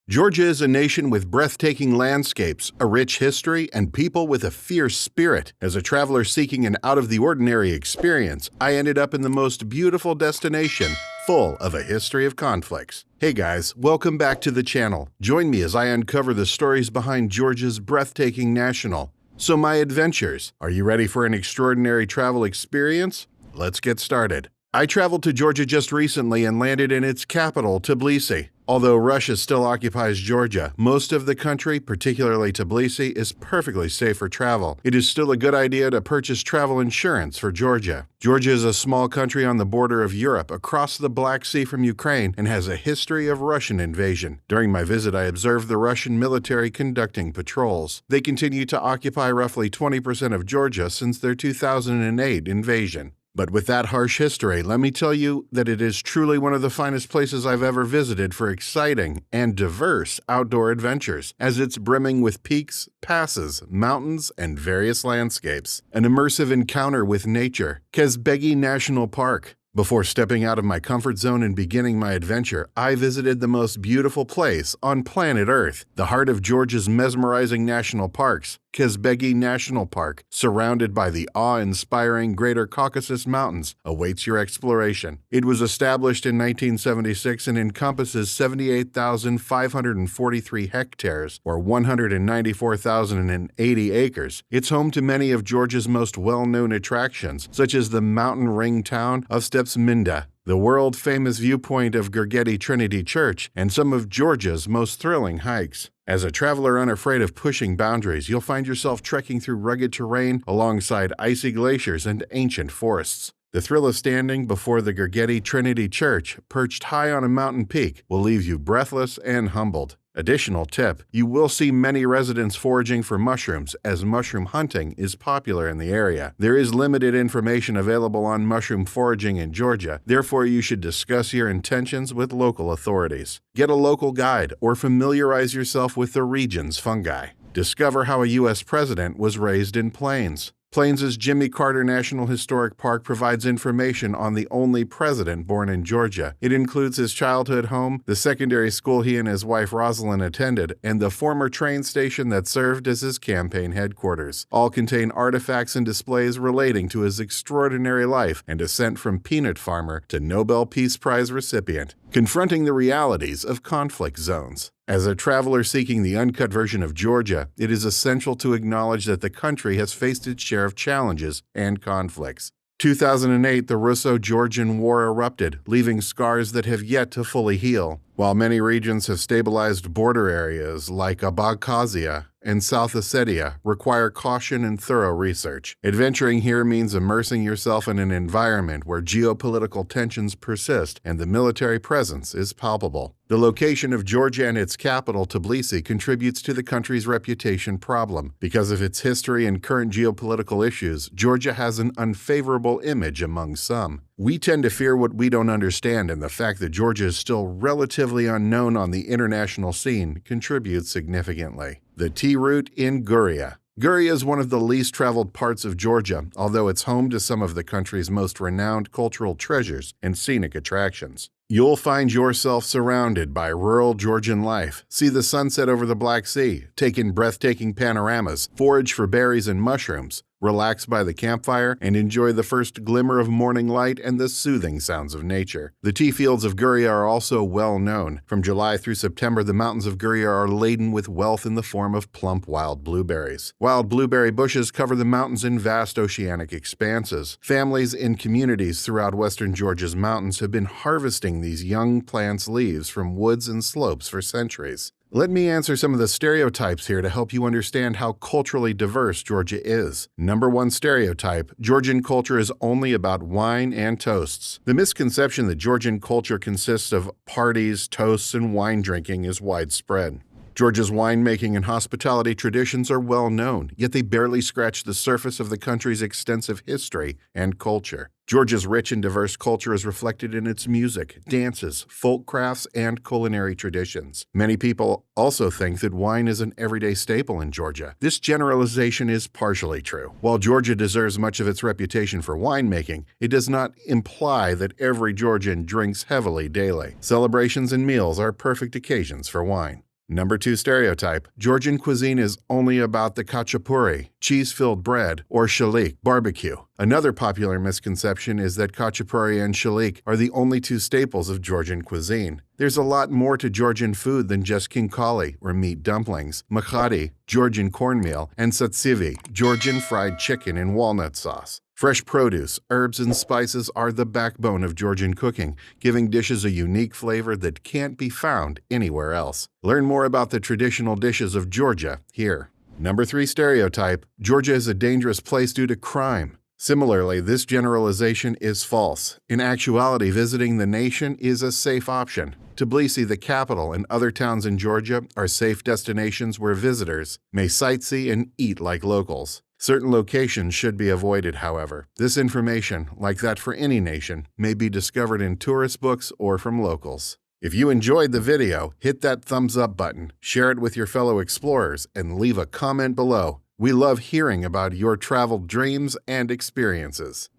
Georgia is a nation with breathtaking landscapes, a rich history, and people with a fierce spirit. As a traveler seeking an out-of-the-ordinary experience, I ended up in the most beautiful destination, full of a history of conflicts. Hey guys, welcome back to the channel. Join me as I uncover the stories behind Georgia's breathtaking national. So my adventures, are you ready for an extraordinary travel experience? Let's get started. I traveled to Georgia just recently and landed in its capital, Tbilisi. Although Russia still occupies Georgia, most of the country, particularly Tbilisi, is perfectly safe for travel. It is still a good idea to purchase travel insurance for Georgia. Georgia is a small country on the border of Europe, across the Black Sea from Ukraine, and has a history of Russian invasion. During my visit, I observed the Russian military conducting patrols. They continue to occupy roughly 20% of Georgia since their 2008 invasion. But with that harsh history, let me tell you that it is truly one of the finest places I've ever visited for exciting and diverse outdoor adventures, as it's brimming with peaks, passes, mountains, and various landscapes. An immersive encounter with nature. Kezbegi National Park. Before stepping out of my comfort zone and beginning my adventure, I visited the most beautiful place on planet Earth, the heart of Georgia's mesmerizing national parks, Kezbegi National Park, surrounded by the awe-inspiring Greater Caucasus Mountains, awaits your exploration. It was established in 1976 and encompasses 78,543 hectares, or 194,080 acres. It's home to many of Georgia's most well-known attractions, such as the mountain ring town of Stepsminda, the world-famous viewpoint of Gergely Trinity Church, and some of Georgia's most thrilling hikes. As a traveler unafraid of pushing boundaries, you'll find yourself trekking through rugged terrain alongside icy glaciers and ancient forests. The thrill of standing before the Gergely Trinity Church, perched high on a mountain peak, will leave you breathless and humbled. Additional tip, you will see many residents foraging for mushrooms, as mushroom hunting is popular in the area. There is limited information available on mushroom foraging in Georgia, therefore you should discuss your intentions with local authorities. Get a local guide or familiarize yourself with the region's fungi. Discover how a U.S. president was raised in Plains. Plains' Jimmy Carter National Historic Park provides information on the only president born in Georgia. It includes his childhood home, the secondary school he and his wife Rosalind attended, and the former train station that served as his campaign headquarters. All contain artifacts and displays relating to his extraordinary life and ascent from peanut farmer to Nobel Peace Prize recipient, confronting the realities of conflict zones. As a traveler seeking the uncut version of Georgia, it is essential to acknowledge that the country has faced its share of challenges and conflicts. 2008, the Russo-Georgian War erupted, leaving scars that have yet to fully heal. While many regions have stabilized, border areas like Abkhazia and South Ossetia require caution and thorough research. Adventuring here means immersing yourself in an environment where geopolitical tensions persist and the military presence is palpable. The location of Georgia and its capital, Tbilisi, contributes to the country's reputation problem. Because of its history and current geopolitical issues, Georgia has an unfavorable image among some. We tend to fear what we don't understand, and the fact that Georgia is still relatively unknown on the international scene contributes significantly. The tea route in Guria. Guria is one of the least traveled parts of Georgia, although it's home to some of the country's most renowned cultural treasures and scenic attractions. You'll find yourself surrounded by rural Georgian life, see the sunset over the Black Sea, take in breathtaking panoramas, forage for berries and mushrooms, relax by the campfire, and enjoy the first glimmer of morning light and the soothing sounds of nature. The tea fields of Guria are also well known. From July through September, the mountains of Guria are laden with wealth in the form of plump wild blueberries. Wild blueberry bushes cover the mountains in vast oceanic expanses. Families in communities throughout western Georgia's mountains have been harvesting these young plants' leaves from woods and slopes for centuries. Let me answer some of the stereotypes here to help you understand how culturally diverse Georgia is. Number one stereotype, Georgian culture is only about wine and toasts. The misconception that Georgian culture consists of parties, toasts, and wine drinking is widespread. Georgia's winemaking and hospitality traditions are well known, yet they barely scratch the surface of the country's extensive history and culture. Georgia's rich and diverse culture is reflected in its music, dances, folk crafts, and culinary traditions. Many people also think that wine is an everyday staple in Georgia. This generalization is partially true. While Georgia deserves much of its reputation for winemaking, it does not imply that every Georgian drinks heavily daily. Celebrations and meals are perfect occasions for wine. Number 2 stereotype. Georgian cuisine is only about the khachapuri, cheese-filled bread, or shalik, barbecue. Another popular misconception is that khachapuri and shalik are the only two staples of Georgian cuisine. There's a lot more to Georgian food than just khinkali, or meat dumplings, makhadi, Georgian cornmeal, and satsivi, Georgian fried chicken in walnut sauce. Fresh produce, herbs, and spices are the backbone of Georgian cooking, giving dishes a unique flavor that can't be found anywhere else. Learn more about the traditional dishes of Georgia here. Number 3 stereotype. Georgia is a dangerous place due to crime. Similarly, this generalization is false. In actuality, visiting the nation is a safe option. Tbilisi, the capital, and other towns in Georgia are safe destinations where visitors may sightsee and eat like locals. Certain locations should be avoided, however. This information, like that for any nation, may be discovered in tourist books or from locals. If you enjoyed the video, hit that thumbs up button, share it with your fellow explorers, and leave a comment below. We love hearing about your travel dreams and experiences.